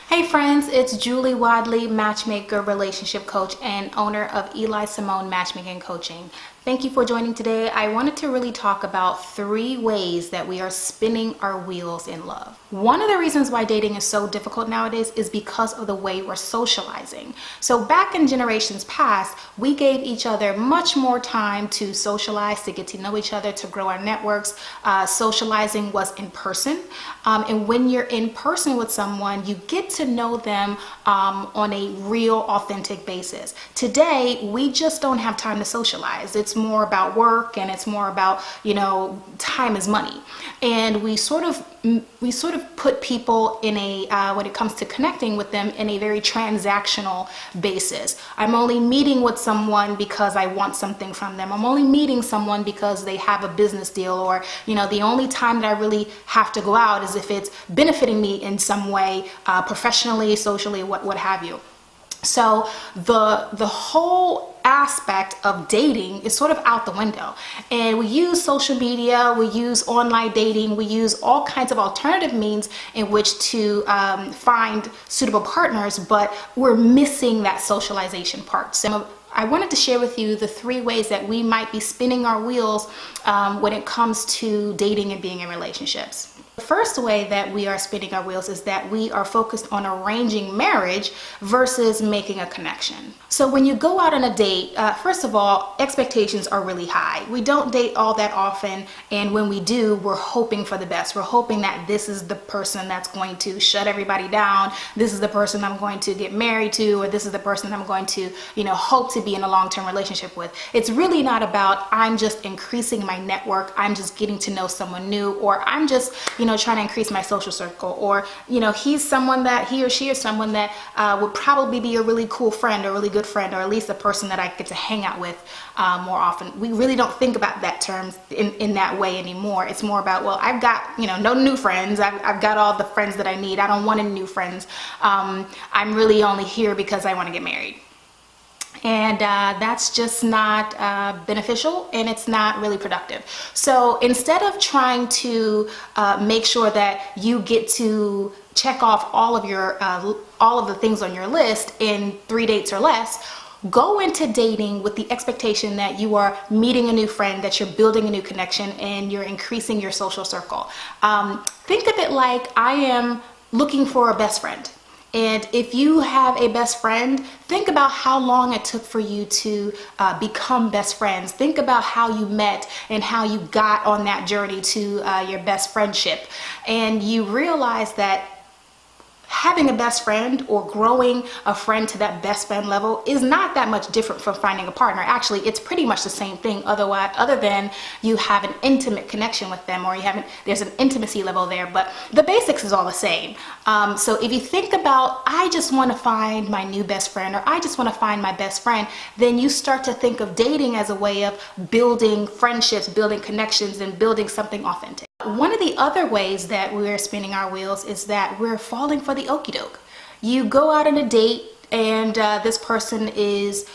Hey friends, it's Julie Wadley, matchmaker, relationship coach, and owner of Eli Simone Matchmaking Coaching. Thank you for joining today. I wanted to really talk about 3 ways that we are spinning our wheels in love. One of the reasons why dating is so difficult nowadays is because of the way we're socializing. So back in generations past, we gave each other much more time to socialize, to get to know each other, to grow our networks. Socializing was in person. And when you're in person with someone, you get to know them on a real, authentic basis. Today, we just don't have time to socialize. It's more about work, and it's more about, time is money. And we sort of put people in a, when it comes to connecting with them, in a very transactional basis. I'm only meeting with someone because I want something from them. I'm only meeting someone because they have a business deal, or, the only time that I really have to go out is if it's benefiting me in some way, professionally, socially, what have you. So the whole aspect of dating is sort of out the window, and we use social media, we use online dating, we use all kinds of alternative means in which to find suitable partners, but we're missing that socialization part. So I wanted to share with you the 3 ways that we might be spinning our wheels when it comes to dating and being in relationships. The first way that we are spinning our wheels is that we are focused on arranging marriage versus making a connection. So when you go out on a date, first of all, expectations are really high. We don't date all that often, and when we do, we're hoping for the best. We're hoping that this is the person that's going to shut everybody down. This is the person I'm going to get married to, or this is the person I'm going to, hope to be in a long-term relationship with. It's really not about I'm just increasing my network, I'm just getting to know someone new, or I'm just, trying to increase my social circle, or, he or she is someone that would probably be a really cool friend, or a really good friend, or at least a person that I get to hang out with more often. We really don't think about that terms in that way anymore. It's more about, well, I've got, no new friends. I've got all the friends that I need. I don't want any new friends. I'm really only here because I want to get married. And that's just not beneficial, and it's not really productive. So instead of trying to make sure that you get to check off all of the things on your list in 3 dates or less, go into dating with the expectation that you are meeting a new friend, that you're building a new connection, and you're increasing your social circle. Think of it like I am looking for a best friend. And if you have a best friend, think about how long it took for you to become best friends. Think about how you met and how you got on that journey to your best friendship. And you realize that having a best friend, or growing a friend to that best friend level, is not that much different from finding a partner. Actually, it's pretty much the same thing, other than you have an intimate connection with them, or there's an intimacy level there, but the basics is all the same. So if you think about, I just want to find my new best friend, or I just want to find my best friend, then you start to think of dating as a way of building friendships, building connections, and building something authentic. One of the other ways that we're spinning our wheels is that we're falling for the okie doke. You go out on a date, and this person is,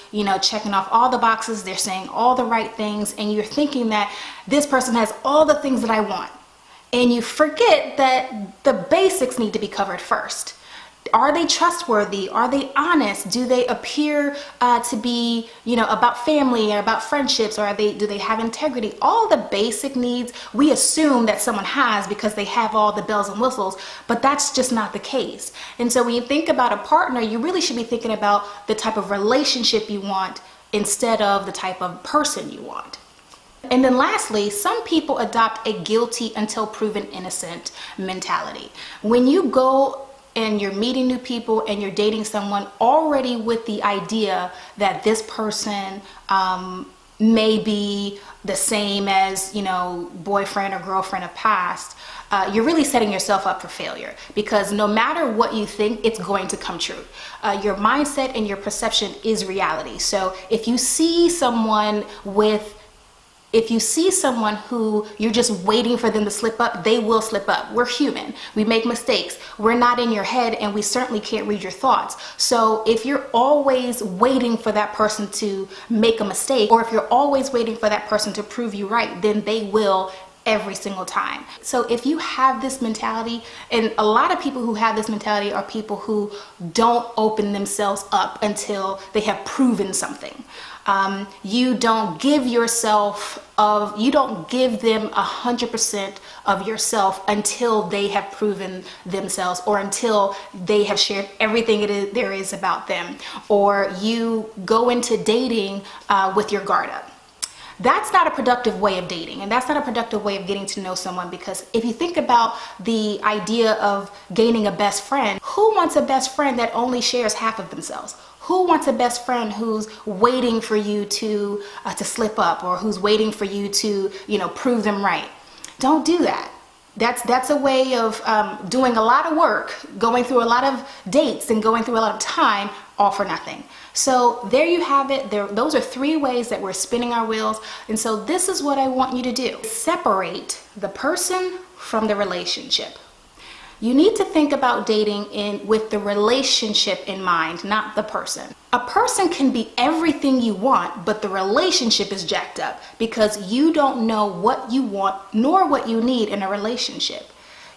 checking off all the boxes, they're saying all the right things, and you're thinking that this person has all the things that I want. And you forget that the basics need to be covered first. Are they trustworthy? Are they honest? Do they appear to be, about family, or about friendships, or do they have integrity? All the basic needs we assume that someone has because they have all the bells and whistles, but that's just not the case. And so when you think about a partner, you really should be thinking about the type of relationship you want instead of the type of person you want. And then lastly, some people adopt a guilty until proven innocent mentality. When you go and you're meeting new people and you're dating someone already with the idea that this person may be the same as, boyfriend or girlfriend of past, you're really setting yourself up for failure, because no matter what you think, it's going to come true. Your mindset and your perception is reality. So if you see someone who you're just waiting for them to slip up, they will slip up. We're human. We make mistakes. We're not in your head, and we certainly can't read your thoughts. So if you're always waiting for that person to make a mistake, or if you're always waiting for that person to prove you right, then they will every single time. So if you have this mentality, and a lot of people who have this mentality are people who don't open themselves up until they have proven something. You don't give you don't give them 100% of yourself until they have proven themselves, or until they have shared everything there is about them, or you go into dating with your guard up. That's not a productive way of dating, and that's not a productive way of getting to know someone, because if you think about the idea of gaining a best friend, who wants a best friend that only shares half of themselves? Who wants a best friend who's waiting for you to slip up, or who's waiting for you to, prove them right? Don't do that. That's a way of doing a lot of work, going through a lot of dates and going through a lot of time, all for nothing. So there you have it. Those are 3 ways that we're spinning our wheels. And so this is what I want you to do. Separate the person from the relationship. You need to think about dating with the relationship in mind, not the person. A person can be everything you want, but the relationship is jacked up because you don't know what you want nor what you need in a relationship.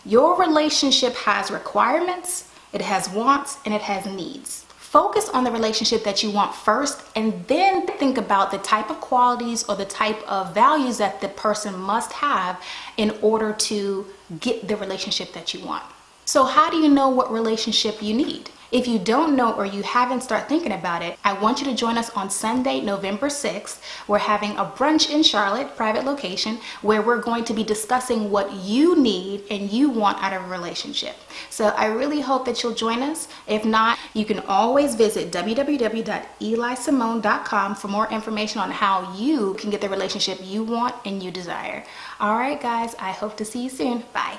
Your relationship has requirements, it has wants, and it has needs. Focus on the relationship that you want first, and then think about the type of qualities or the type of values that the person must have in order to get the relationship that you want. So how do you know what relationship you need? If you don't know, or you haven't started thinking about it, I want you to join us on Sunday, November 6th. We're having a brunch in Charlotte, private location, where we're going to be discussing what you need and you want out of a relationship. So I really hope that you'll join us. If not, you can always visit www.elisimone.com for more information on how you can get the relationship you want and you desire. All right, guys, I hope to see you soon. Bye.